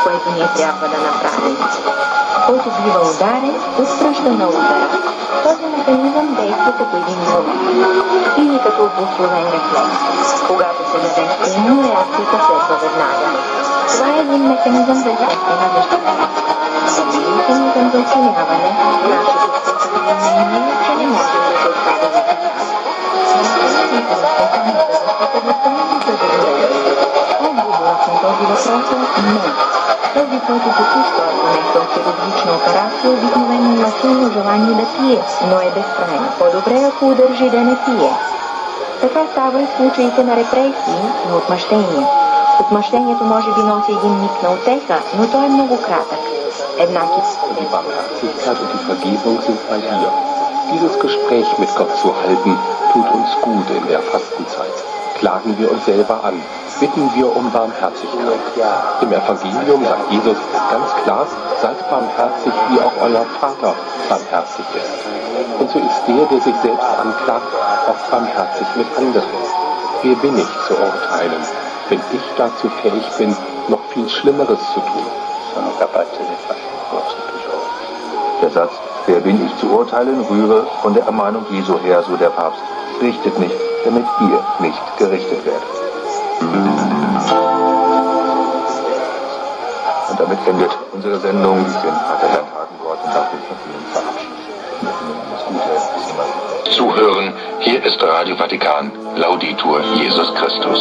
което ние трябва да направим. Който бива ударен, отпръща на удара. Този механизъм действа като един момент или като обусловен рефлекс. Когато се даде стимул, реакцията следва веднага. Това е един механизъм за естествена защита. Един механизъм за оценяване. Нашето мнение е, че не може да се остави на така. Механизмите за естествената защита за пълно са задоволени. Отговорът на този въпрос е не. Този, който допуска нещо от хирургична операция, обикновено има силно желание да пие, но е безкрайно. По-добре, ако удържи да не пие. Така става и в случаите на репресии и отмъщение. Отмъщението може би носи един миг на утеха, но той е много кратък. Die Barmherzigkeit und die Vergebung sind bei dir. Dieses Gespräch mit Gott zu halten, tut uns gut in der Fastenzeit. Klagen wir uns selber an, bitten wir um Barmherzigkeit. Im Evangelium sagt Jesus ganz klar, seid barmherzig, wie auch euer Vater barmherzig ist. Und so ist der sich selbst anklagt, auch barmherzig mit anderen. Wer bin ich zu urteilen, wenn ich dazu fähig bin, noch viel Schlimmeres zu tun? Der Satz, wer bin ich zu urteilen, rühre von der Ermahnung Jesu her, so der Papst. Richtet nicht, damit ihr nicht gerichtet werdet. Und damit endet unsere Sendung. Ich bin Pater Herrn Hagengott und darf mich von Ihnen verabschieden. Das Gute. Zuhören, hier ist Radio Vatikan. Laudetur Jesus Christus.